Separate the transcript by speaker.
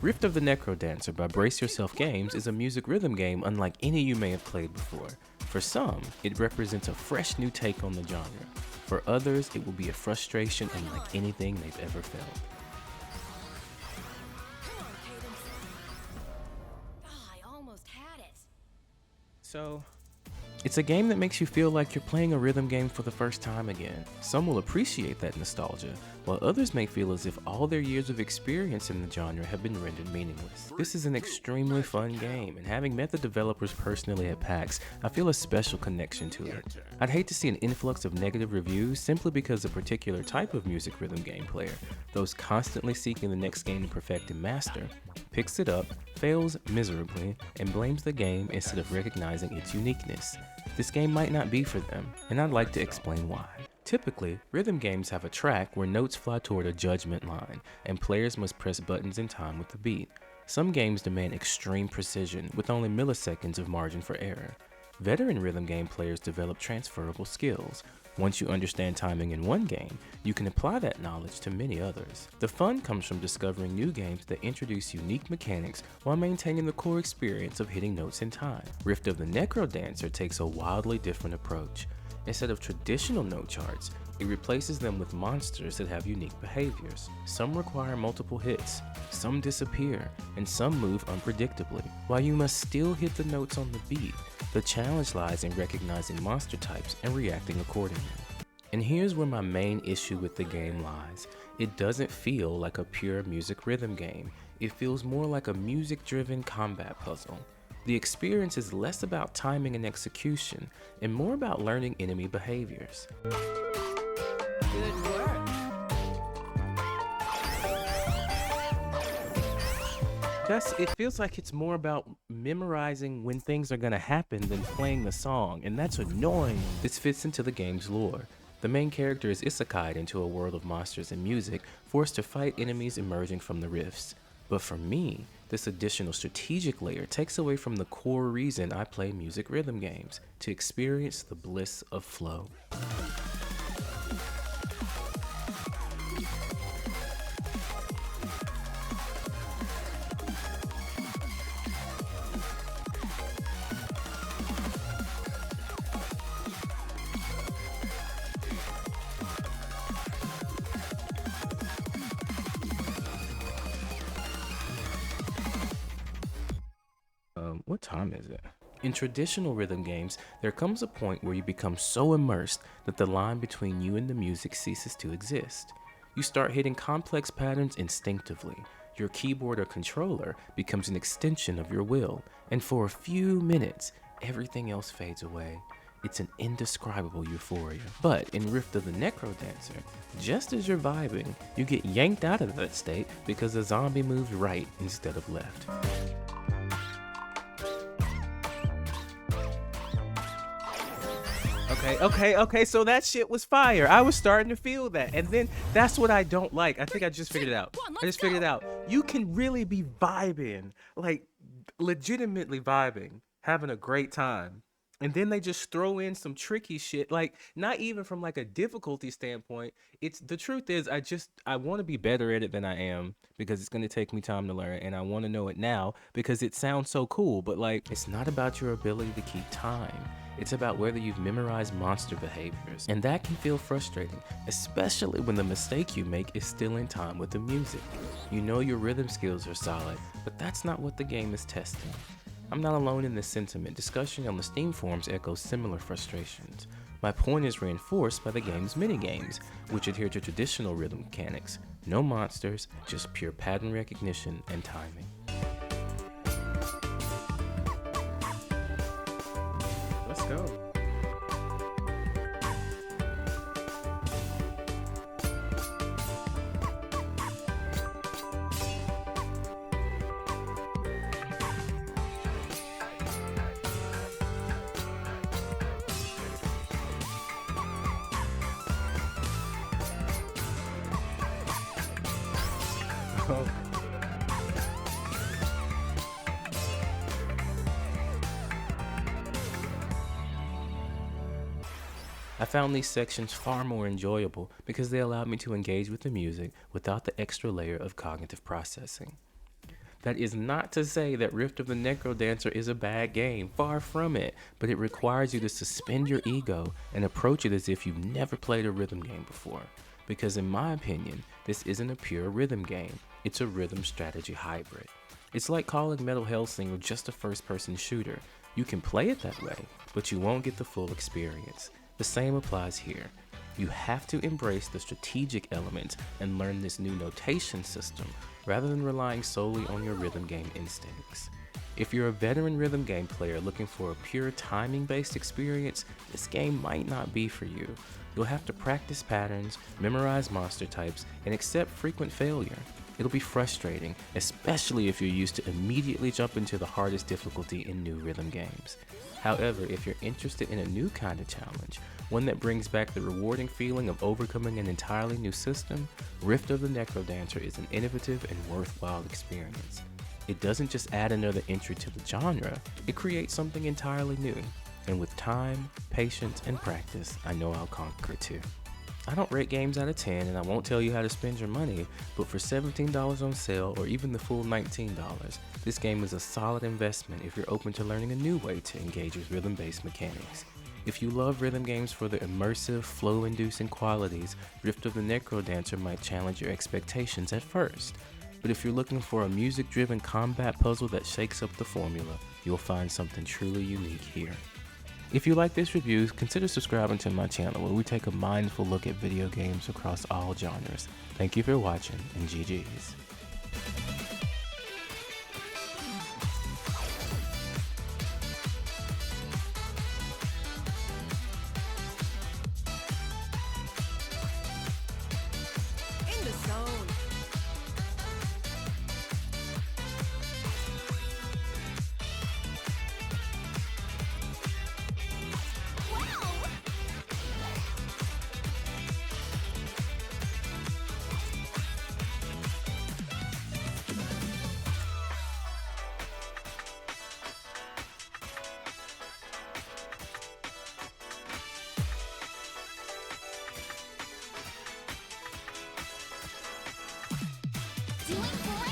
Speaker 1: Rift of the Necrodancer by Brace Yourself Games is a music rhythm game unlike any you may have played before. For some, it represents a fresh new take on the genre. For others, it will be a frustration unlike anything they've ever felt.
Speaker 2: I almost had it.
Speaker 1: So, it's a game that makes you feel like you're playing a rhythm game for the first time again. Some will appreciate that nostalgia, while others may feel as if all their years of experience in the genre have been rendered meaningless. This is an extremely fun game, and having met the developers personally at PAX, I feel a special connection to it. I'd hate to see an influx of negative reviews simply because a particular type of music rhythm game player, those constantly seeking the next game to perfect and master, picks it up, fails miserably, and blames the game instead of recognizing its uniqueness. This game might not be for them, and I'd like to explain why. Typically, rhythm games have a track where notes fly toward a judgment line, and players must press buttons in time with the beat. Some games demand extreme precision, with only milliseconds of margin for error. Veteran rhythm game players develop transferable skills. Once you understand timing in one game, you can apply that knowledge to many others. The fun comes from discovering new games that introduce unique mechanics while maintaining the core experience of hitting notes in time. Rift of the Necrodancer takes a wildly different approach. Instead of traditional note charts, it replaces them with monsters that have unique behaviors. Some require multiple hits, some disappear, and some move unpredictably. While you must still hit the notes on the beat, the challenge lies in recognizing monster types and reacting accordingly. And here's where my main issue with the game lies. It doesn't feel like a pure music rhythm game. It feels more like a music-driven combat puzzle. The experience is less about timing and execution, and more about learning enemy behaviors.
Speaker 2: Good work.
Speaker 1: It feels like it's more about memorizing when things are gonna happen than playing the song, and that's annoying. This fits into the game's lore. The main character is isekai'd into a world of monsters and music, forced to fight enemies emerging from the rifts. But for me, this additional strategic layer takes away from the core reason I play music rhythm games, to experience the bliss of flow. What time is it? In traditional rhythm games, there comes a point where you become so immersed that the line between you and the music ceases to exist. You start hitting complex patterns instinctively. Your keyboard or controller becomes an extension of your will, and for a few minutes, everything else fades away. It's an indescribable euphoria. But in Rift of the Necrodancer, just as you're vibing, you get yanked out of that state because the zombie moves right instead of left. Okay, so that shit was fire. I was starting to feel that. And then that's what I don't like. I think I just figured it out. I just figured it out. You can really be vibing, like legitimately vibing, having a great time. And then they just throw in some tricky shit, like not even from like a difficulty standpoint. It's the truth is I want to be better at it than I am because it's going to take me time to learn, and I want to know it now because it sounds so cool, but like it's not about your ability to keep time. It's about whether you've memorized monster behaviors, and that can feel frustrating, especially when the mistake you make is still in time with the music. You know your rhythm skills are solid, but that's not what the game is testing. I'm not alone in this sentiment. Discussion on the Steam forums echoes similar frustrations. My point is reinforced by the game's minigames, which adhere to traditional rhythm mechanics. No monsters, just pure pattern recognition and timing. Let's go. I found these sections far more enjoyable because they allowed me to engage with the music without the extra layer of cognitive processing. That is not to say that Rift of the Necrodancer is a bad game, far from it, but it requires you to suspend your ego and approach it as if you've never played a rhythm game before. Because in my opinion, this isn't a pure rhythm game, it's a rhythm strategy hybrid. It's like calling Metal Hellsinger just a first-person shooter. You can play it that way, but you won't get the full experience. The same applies here. You have to embrace the strategic elements and learn this new notation system rather than relying solely on your rhythm game instincts. If you're a veteran rhythm game player looking for a pure timing-based experience, this game might not be for you. You'll have to practice patterns, memorize monster types, and accept frequent failure. It'll be frustrating, especially if you're used to immediately jump into the hardest difficulty in new rhythm games. However, if you're interested in a new kind of challenge, one that brings back the rewarding feeling of overcoming an entirely new system, Rift of the Necrodancer is an innovative and worthwhile experience. It doesn't just add another entry to the genre, it creates something entirely new. And with time, patience, and practice, I know I'll conquer too. I don't rate games out of 10 and I won't tell you how to spend your money, but for $17 on sale or even the full $19, this game is a solid investment if you're open to learning a new way to engage with rhythm-based mechanics. If you love rhythm games for the immersive, flow-inducing qualities, Rift of the Necrodancer might challenge your expectations at first. But if you're looking for a music-driven combat puzzle that shakes up the formula, you'll find something truly unique here. If you like this review, consider subscribing to my channel where we take a mindful look at video games across all genres. Thank you for watching, and GG's.
Speaker 2: In the zone. Doing great.